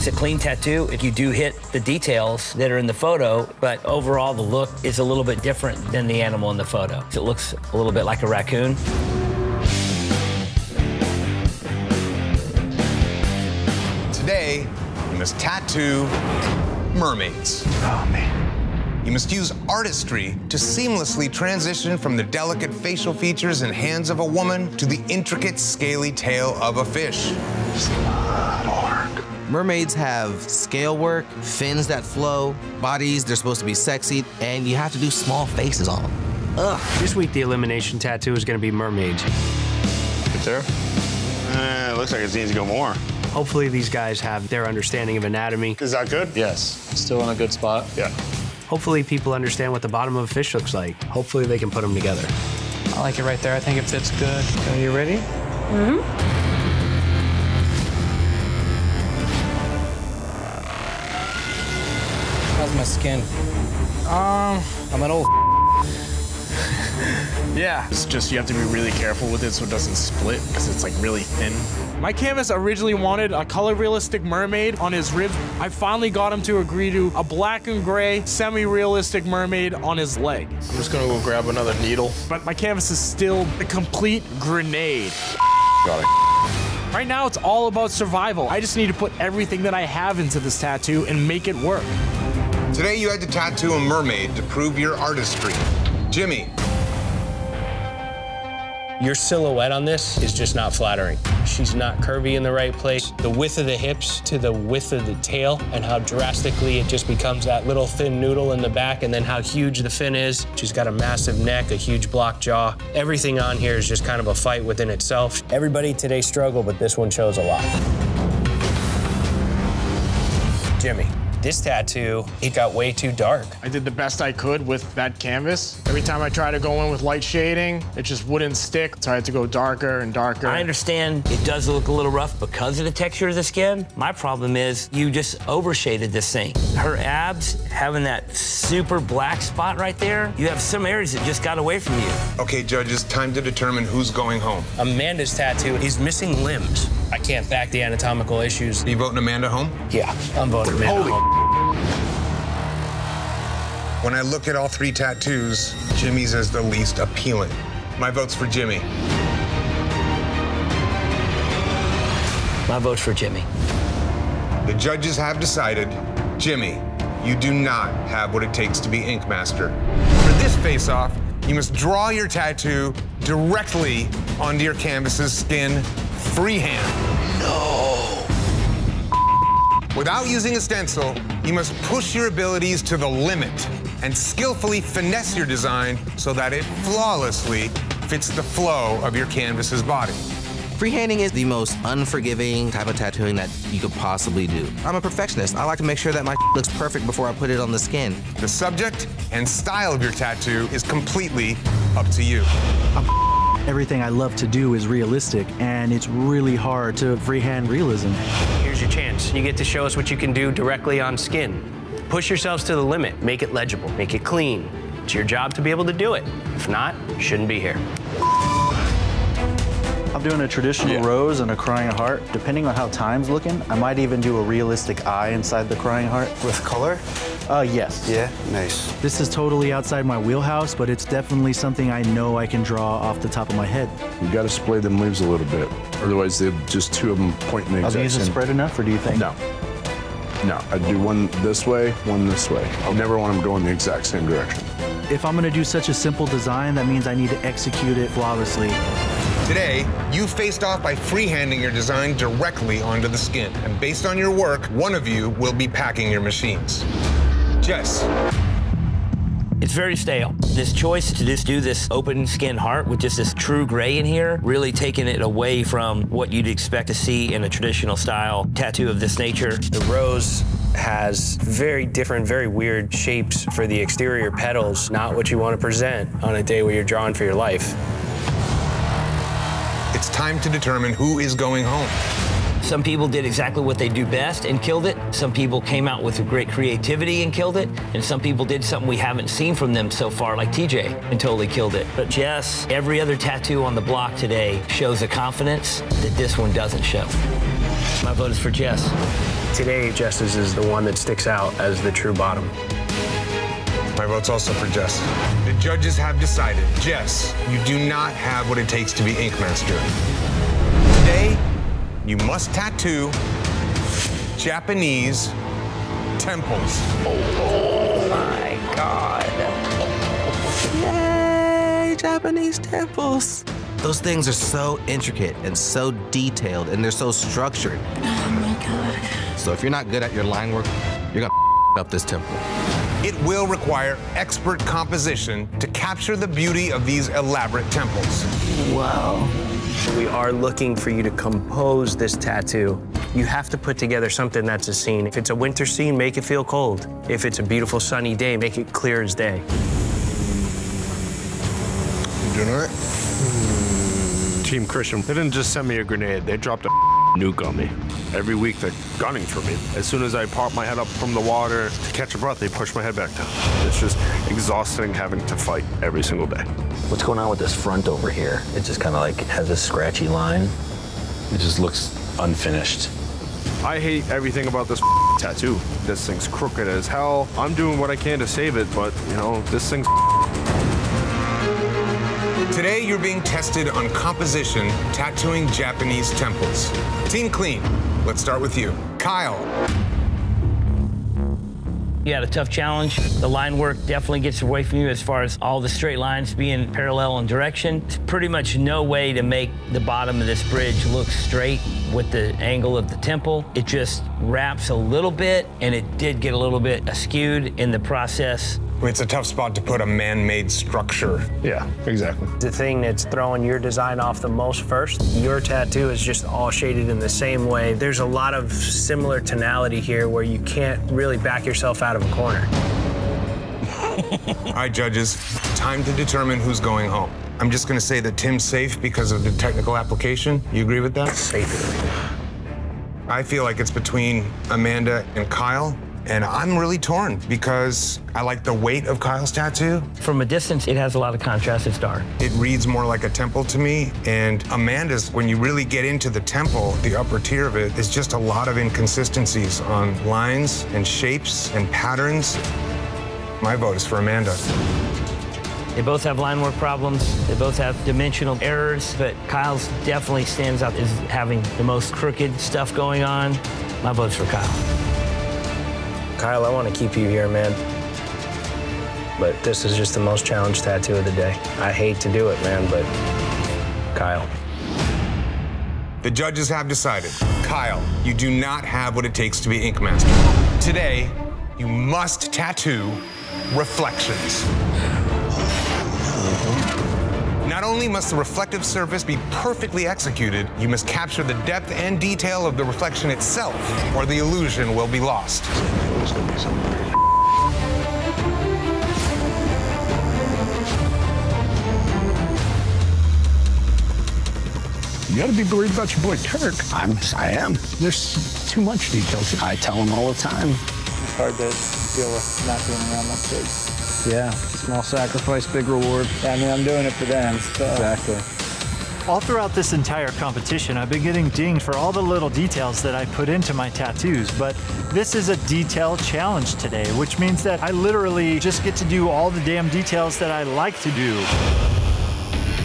It's a clean tattoo if you do hit the details that are in the photo, but overall the look is a little bit different than the animal in the photo. It looks a little bit like a raccoon. Today, you must tattoo mermaids. Oh, man. You must use artistry to seamlessly transition from the delicate facial features and hands of a woman to the intricate, scaly tail of a fish. It's a lot of work. Mermaids have scale work, fins that flow, bodies, they're supposed to be sexy, and you have to do small faces on them. Ugh. This week, the elimination tattoo is gonna be mermaids. Right there? It looks like it needs to go more. Hopefully these guys have their understanding of anatomy. Is that good? Yes, still in a good spot. Yeah. Hopefully people understand what the bottom of a fish looks like. Hopefully they can put them together. I like it right there. I think it fits good. Are you ready? Mm-hmm. How's my skin? I'm an old Yeah, it's just you have to be really careful with it so it doesn't split because it's like really thin. My canvas originally wanted a color realistic mermaid on his ribs. I finally got him to agree to a black and gray semi-realistic mermaid on his leg. I'm just gonna go grab another needle. But my canvas is still a complete grenade. Got it. Right now it's all about survival. I just need to put everything that I have into this tattoo and make it work. Today, you had to tattoo a mermaid to prove your artistry. Jimmy. Your silhouette on this is just not flattering. She's not curvy in the right place. The width of the hips to the width of the tail and how drastically it just becomes that little thin noodle in the back and then how huge the fin is. She's got a massive neck, a huge block jaw. Everything on here is just kind of a fight within itself. Everybody today struggled, but this one shows a lot. Jimmy. This tattoo, it got way too dark. I did the best I could with that canvas. Every time I tried to go in with light shading, it just wouldn't stick, so I had to go darker and darker. I understand it does look a little rough because of the texture of the skin. My problem is you just overshaded this thing. Her abs, having that super black spot right there, you have some areas that just got away from you. Okay, judges, time to determine who's going home. Amanda's tattoo, he's missing limbs. I can't back the anatomical issues. Are you voting Amanda home? Yeah, I'm voting Amanda home. When I look at all three tattoos, Jimmy's is the least appealing. My vote's for Jimmy. My vote's for Jimmy. The judges have decided, Jimmy, you do not have what it takes to be Ink Master. For this face-off, you must draw your tattoo directly onto your canvas's skin, freehand. No. Without using a stencil, you must push your abilities to the limit and skillfully finesse your design so that it flawlessly fits the flow of your canvas's body. Freehanding is the most unforgiving type of tattooing that you could possibly do. I'm a perfectionist. I like to make sure that my looks perfect before I put it on the skin. The subject and style of your tattoo is completely up to you. Everything I love to do is realistic, and it's really hard to freehand realism. Here's your chance. You get to show us what you can do directly on skin. Push yourselves to the limit. Make it legible. Make it clean. It's your job to be able to do it. If not, you shouldn't be here. I'm doing a traditional rose and a crying heart. Depending on how time's looking, I might even do a realistic eye inside the crying heart. With color? Yes. Yeah, nice. This is totally outside my wheelhouse, but it's definitely something I know I can draw off the top of my head. You got to splay them leaves a little bit. Otherwise, they're just two of them pointing the exact same. Are these spread enough, or do you think? No. No, I'd do one this way, one this way. I never want them going the exact same direction. If I'm going to do such a simple design, that means I need to execute it flawlessly. Today, you faced off by freehanding your design directly onto the skin. And based on your work, one of you will be packing your machines. Jess. It's very stale. This choice to just do this open skin heart with just this true gray in here, really taking it away from what you'd expect to see in a traditional style tattoo of this nature. The rose has very different, very weird shapes for the exterior petals, not what you want to present on a day where you're drawing for your life. It's time to determine who is going home. Some people did exactly what they do best and killed it. Some people came out with great creativity and killed it. And some people did something we haven't seen from them so far, like TJ, and totally killed it. But Jess, every other tattoo on the block today shows a confidence that this one doesn't show. My vote is for Jess. Today, Jess's is the one that sticks out as the true bottom. My vote's also for Jess. The judges have decided, Jess, you do not have what it takes to be Ink Master. Today, you must tattoo Japanese temples. Oh my God. Yay, Japanese temples. Those things are so intricate and so detailed, and they're so structured. Oh my God. So if you're not good at your line work, you're gonna up this temple. It will require expert composition to capture the beauty of these elaborate temples. Whoa. We are looking for you to compose this tattoo. You have to put together something that's a scene. If it's a winter scene, make it feel cold. If it's a beautiful sunny day, make it clear as day. You doing all right? Team Christian, they didn't just send me a grenade, they dropped a nuke on me. Every week they're gunning for me. As soon as I pop my head up from the water to catch a breath, they push my head back down. It's just exhausting having to fight every single day. What's going on with this front over here? It just kind of like has a scratchy line. It just looks unfinished. I hate everything about this tattoo. This thing's crooked as hell. I'm doing what I can to save it, but you know, this thing's Today, you're being tested on composition, tattooing Japanese temples. Team Clean, let's start with you. Kyle. You had a tough challenge. The line work definitely gets away from you as far as all the straight lines being parallel in direction. There's pretty much no way to make the bottom of this bridge look straight with the angle of the temple. It just wraps a little bit, and it did get a little bit askewed in the process. It's a tough spot to put a man-made structure. yeah, exactly. The thing that's throwing your design off the most first, your tattoo is just all shaded in the same way. There's a lot of similar tonality here where you can't really back yourself out of a corner. All right, judges, time to determine who's going home. I'm just gonna say that Tim's safe because of the technical application. You agree with that? Safe. I feel like it's between Amanda and Kyle, and I'm really torn because I like the weight of Kyle's tattoo. From a distance, it has a lot of contrast. It's dark. It reads more like a temple to me, and Amanda's, when you really get into the temple, the upper tier of it, is just a lot of inconsistencies on lines and shapes and patterns. My vote is for Amanda. They both have line work problems. They both have dimensional errors, but Kyle's definitely stands out as having the most crooked stuff going on. My vote's for Kyle. Kyle, I want to keep you here, man. But this is just the most challenged tattoo of the day. I hate to do it, man, but Kyle. The judges have decided. Kyle, you do not have what it takes to be Ink Master. Today, you must tattoo reflections. Not only must the reflective surface be perfectly executed, you must capture the depth and detail of the reflection itself, or the illusion will be lost. There's gonna be something. You gotta be worried about your boy Turk. I am. There's too much detail. I tell him all the time. It's hard to deal with not being around my kids. Yeah, small sacrifice, big reward. Yeah, I mean, I'm doing it for them. So. Exactly. All throughout this entire competition, I've been getting dinged for all the little details that I put into my tattoos, but this is a detail challenge today, which means that I literally just get to do all the damn details that I like to do.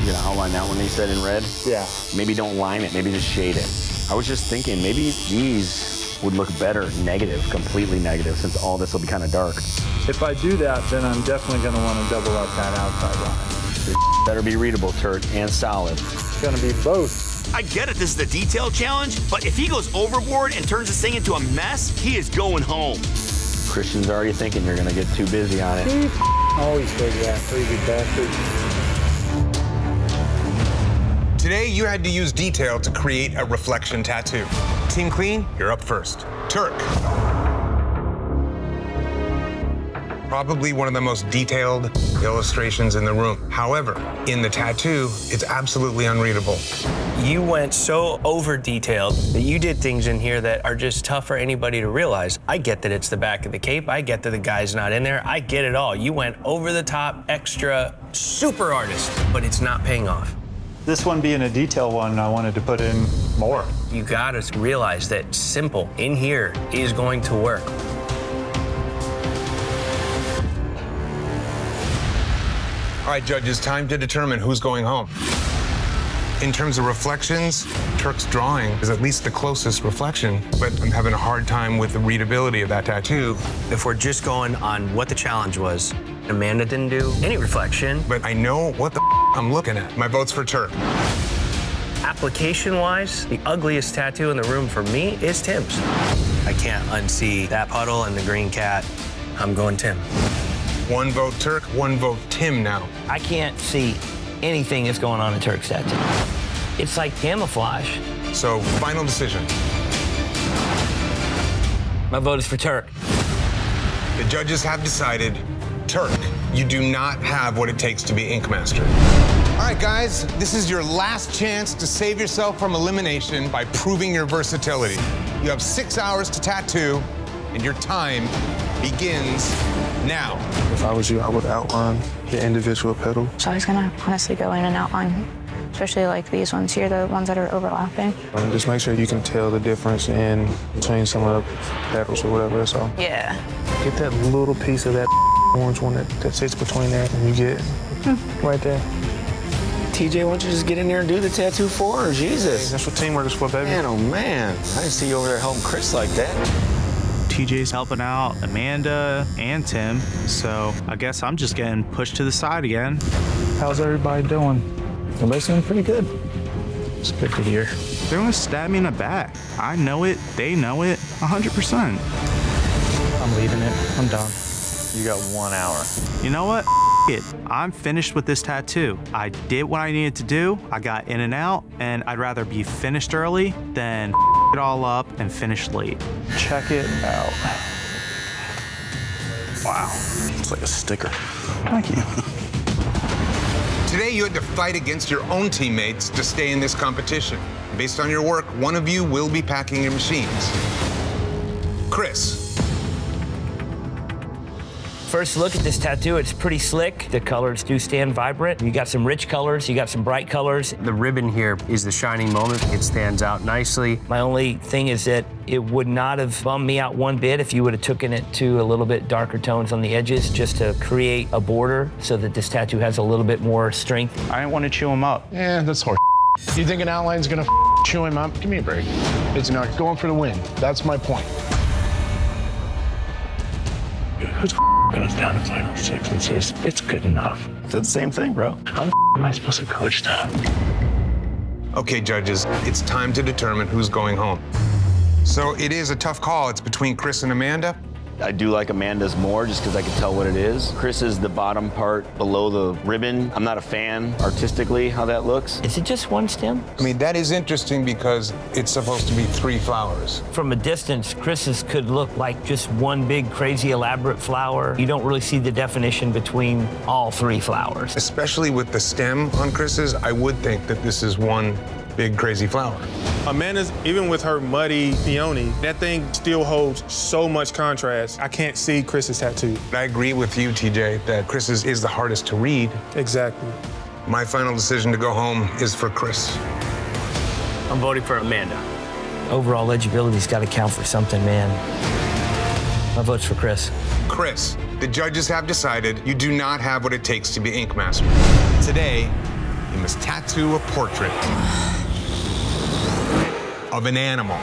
You gonna outline that one they said in red? Yeah. Maybe don't line it, maybe just shade it. I was just thinking maybe these would look better negative, completely negative, since all this will be kind of dark. If I do that, then I'm definitely going to want to double up that outside line. It better be readable, Turk, and solid. It's going to be both. I get it, this is the detail challenge, but if he goes overboard and turns this thing into a mess, he is going home. Christian's already thinking you're gonna get too busy on it. Always busy, that crazy bastard. Today, you had to use detail to create a reflection tattoo. Team Clean, you're up first. Turk. Probably one of the most detailed illustrations in the room. However, in the tattoo, it's absolutely unreadable. You went so over-detailed that you did things in here that are just tough for anybody to realize. I get that it's the back of the cape. I get that the guy's not in there. I get it all. You went over the top, extra, super artist, but it's not paying off. This one being a detail one, I wanted to put in More. You gotta realize that simple in here is going to work. All right, judges, time to determine who's going home. In terms of reflections, Turk's drawing is at least the closest reflection, but I'm having a hard time with the readability of that tattoo. If we're just going on what the challenge was, Amanda didn't do any reflection. But I know what the I'm looking at. My vote's for Turk. Application-wise, the ugliest tattoo in the room for me is Tim's. I can't unsee that puddle and the green cat. I'm going Tim. One vote Turk, one vote Tim now. I can't see anything that's going on in Turk's tattoo. It's like camouflage. So, final decision. My vote is for Turk. The judges have decided, Turk, you do not have what it takes to be Ink Master. All right, guys, this is your last chance to save yourself from elimination by proving your versatility. You have 6 hours to tattoo, and your time begins now. If I was you, I would outline the individual petal. So I was gonna honestly go in and outline, especially like these ones here, the ones that are overlapping. And just make sure you can tell the difference in between some of the petals or whatever, that's all. Yeah. Get that little piece of that orange one that sits between there, and you get right there. TJ, why don't you just get in there and do the tattoo for her? Jesus. Hey, that's what teamwork is for, baby. Man, oh man. I didn't see you over there helping Chris like that. TJ's helping out Amanda and Tim, so I guess I'm just getting pushed to the side again. How's everybody doing? Everybody's doing pretty good. It's good to hear. They're gonna stab me in the back. I know it, they know it, 100%. I'm leaving it. I'm done. You got 1 hour. You know what? It. I'm finished with this tattoo. I did what I needed to do. I got in and out, and I'd rather be finished early than it all up and finish late. Check it out. Wow. It's like a sticker. Thank you. Today, you had to fight against your own teammates to stay in this competition. Based on your work, one of you will be packing your machines. Chris. First look at this tattoo, it's pretty slick. The colors do stand vibrant. You got some rich colors, you got some bright colors. The ribbon here is the shining moment. It stands out nicely. My only thing is that it would not have bummed me out one bit if you would have taken it to a little bit darker tones on the edges just to create a border so that this tattoo has a little bit more strength. I didn't want to chew him up. Yeah, that's horse. You think an outline's gonna chew him up? Give me a break. It's not going for the win. That's my point. Who's goes down to final 6 and says, it's good enough? It's the same thing, bro. How am I supposed to coach that? Okay, judges, it's time to determine who's going home. So it is a tough call. It's between Chris and Amanda. I do like Amanda's more just because I can tell what it is. Chris is the bottom part below the ribbon. I'm not a fan artistically how that looks. Is it just one stem? I mean, that is interesting because it's supposed to be 3 flowers. From a distance, Chris's could look like just one big, crazy, elaborate flower. You don't really see the definition between all 3 flowers. Especially with the stem on Chris's, I would think that this is one big, crazy flower. Amanda's, even with her muddy peony, that thing still holds so much contrast. I can't see Chris's tattoo. I agree with you, TJ, that Chris's is the hardest to read. Exactly. My final decision to go home is for Chris. I'm voting for Amanda. Overall legibility's got to count for something, man. My vote's for Chris. Chris, the judges have decided you do not have what it takes to be Ink Master. Today, you must tattoo a portrait of an animal.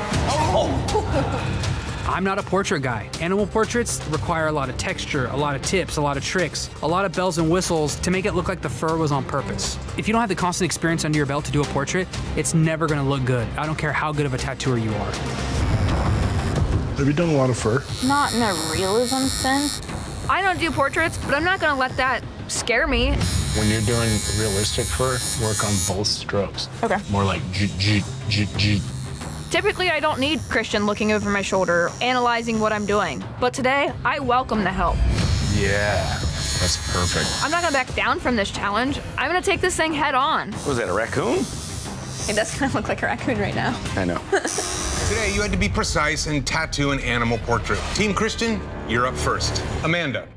I'm not a portrait guy. Animal portraits require a lot of texture, a lot of tips, a lot of tricks, a lot of bells and whistles to make it look like the fur was on purpose. If you don't have the constant experience under your belt to do a portrait, it's never gonna look good. I don't care how good of a tattooer you are. Have you done a lot of fur? Not in a realism sense. I don't do portraits, but I'm not gonna let that scare me. When you're doing realistic fur, work on both strokes. Okay. More like G. Typically, I don't need Christian looking over my shoulder, analyzing what I'm doing. But today, I welcome the help. Yeah, that's perfect. I'm not gonna back down from this challenge. I'm gonna take this thing head on. Was that a raccoon? It does kind of look like a raccoon right now. I know. Today, you had to be precise and tattoo an animal portrait. Team Christian, you're up first. Amanda.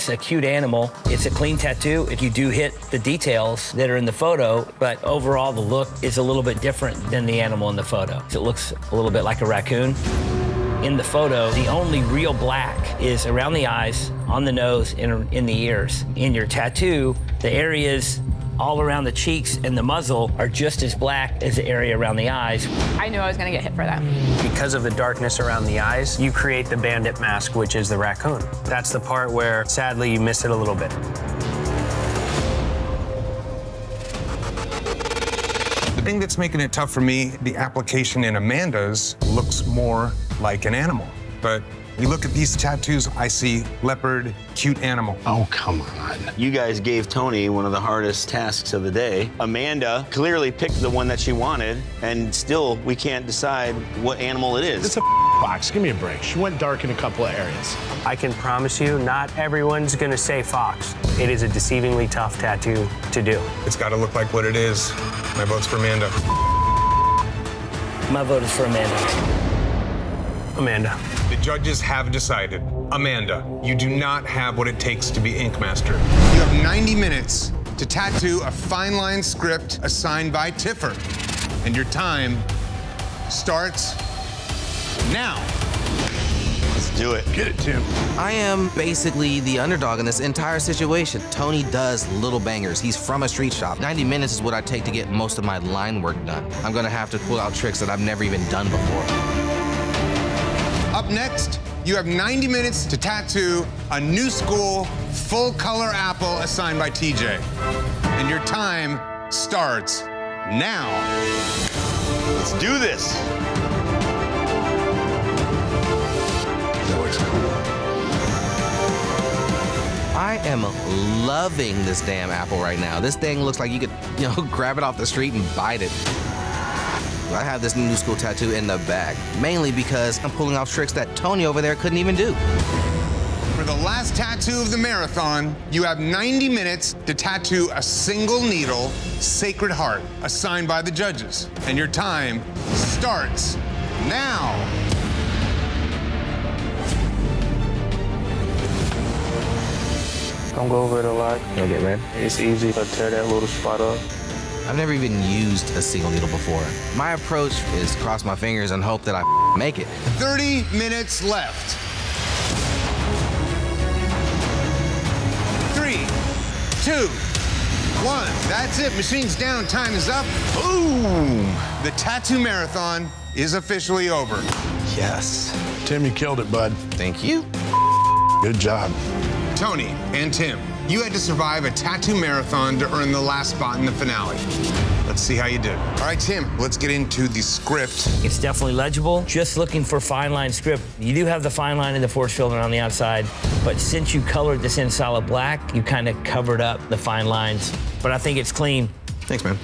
It's a cute animal. It's a clean tattoo if you do hit the details that are in the photo, but overall the look is a little bit different than the animal in the photo. It looks a little bit like a raccoon. In the photo, the only real black is around the eyes, on the nose, and in the ears. In your tattoo, the areas all around the cheeks and the muzzle are just as black as the area around the eyes. I knew I was gonna get hit for that. Because of the darkness around the eyes, you create the bandit mask, which is the raccoon. That's the part where, sadly, you miss it a little bit. The thing that's making it tough for me, the application in Amanda's looks more like an animal. But you look at these tattoos, I see leopard, cute animal. Oh, come on. You guys gave Tony one of the hardest tasks of the day. Amanda clearly picked the one that she wanted, and still we can't decide what animal it is. It's a fox. Give me a break. She went dark in a couple of areas. I can promise you, not everyone's gonna say fox. It is a deceivingly tough tattoo to do. It's got to look like what it is. My vote's for Amanda. My vote is for Amanda. Amanda. The judges have decided. Amanda, you do not have what it takes to be Ink Master. You have 90 minutes to tattoo a fine line script assigned by Tiffer. And your time starts now. Let's do it. Get it, Tim. I am basically the underdog in this entire situation. Tony does little bangers. He's from a street shop. 90 minutes is what I take to get most of my line work done. I'm gonna have to pull out tricks that I've never even done before. Up next, you have 90 minutes to tattoo a new school full color apple assigned by TJ. And your time starts now. Let's do this. That looks cool. I am loving this damn apple right now. This thing looks like you could, grab it off the street and bite it. I have this new school tattoo in the bag, mainly because I'm pulling off tricks that Tony over there couldn't even do. For the last tattoo of the marathon, you have 90 minutes to tattoo a single needle, Sacred Heart, assigned by the judges. And your time starts now. Don't go over it a lot. Don't get red. It's easy to tear that little spot up. I've never even used a single needle before. My approach is cross my fingers and hope that I make it. 30 minutes left. 3, 2, 1. That's it. Machine's down. Time is up. Boom! The tattoo marathon is officially over. Yes. Tim, you killed it, bud. Thank you. Good job. Tony and Tim, you had to survive a tattoo marathon to earn the last spot in the finale. Let's see how you did. All right, Tim, let's get into the script. It's definitely legible. Just looking for fine line script. You do have the fine line and the force filter on the outside, but since you colored this in solid black, you kind of covered up the fine lines. But I think it's clean. Thanks, man.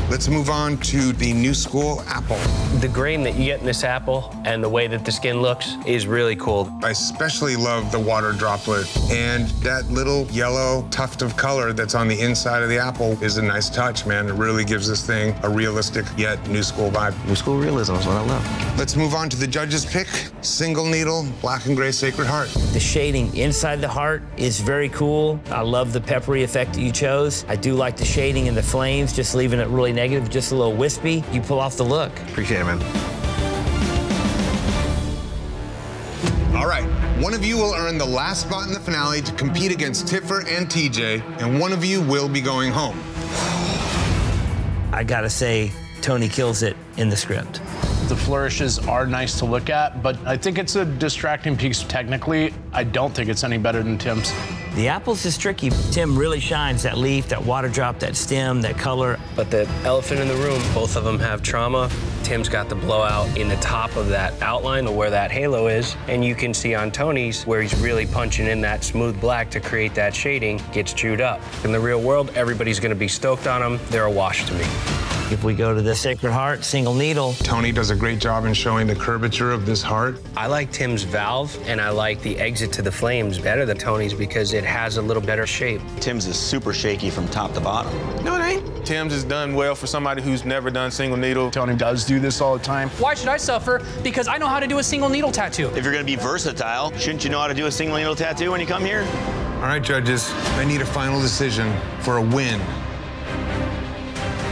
Let's move on to the new school apple. The grain that you get in this apple and the way that the skin looks is really cool. I especially love the water droplet, and that little yellow tuft of color that's on the inside of the apple is a nice touch, man. It really gives this thing a realistic yet new school vibe. New school realism is what I love. Let's move on to the judges' pick. Single needle, black and gray Sacred Heart. The shading inside the heart is very cool. I love the peppery effect that you chose. I do like the shading and the flames, just leaving it really negative, just a little wispy. You pull off the look. Appreciate it, man. All right, one of you will earn the last spot in the finale to compete against Tiffer and TJ, and one of you will be going home. I gotta say, Tony kills it in the script. The flourishes are nice to look at, but I think it's a distracting piece technically. I don't think it's any better than Tim's. The apples is tricky. Tim really shines that leaf, that water drop, that stem, that color. But the elephant in the room, both of them have trauma. Tim's got the blowout in the top of that outline of where that halo is. And you can see on Tony's where he's really punching in that smooth black to create that shading, gets chewed up. In the real world, everybody's gonna be stoked on them. They're a wash to me. If we go to the Sacred Heart, single needle. Tony does a great job in showing the curvature of this heart. I like Tim's valve, and I like the exit to the flames better than Tony's because it has a little better shape. Tim's is super shaky from top to bottom. No, it ain't. Tim's is done well for somebody who's never done single needle. Tony does do this all the time. Why should I suffer? Because I know how to do a single needle tattoo. If you're gonna be versatile, shouldn't you know how to do a single needle tattoo when you come here? All right, judges, I need a final decision for a win.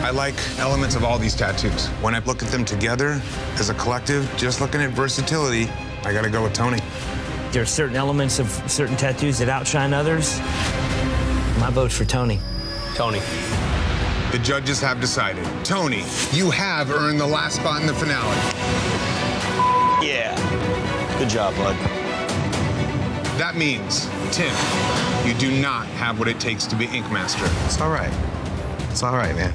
I like elements of all these tattoos. When I look at them together as a collective, just looking at versatility, I gotta go with Tony. There are certain elements of certain tattoos that outshine others. My vote's for Tony. Tony. The judges have decided. Tony, you have earned the last spot in the finale. Yeah. Good job, bud. That means, Tim, you do not have what it takes to be Ink Master. It's all right. It's all right, man.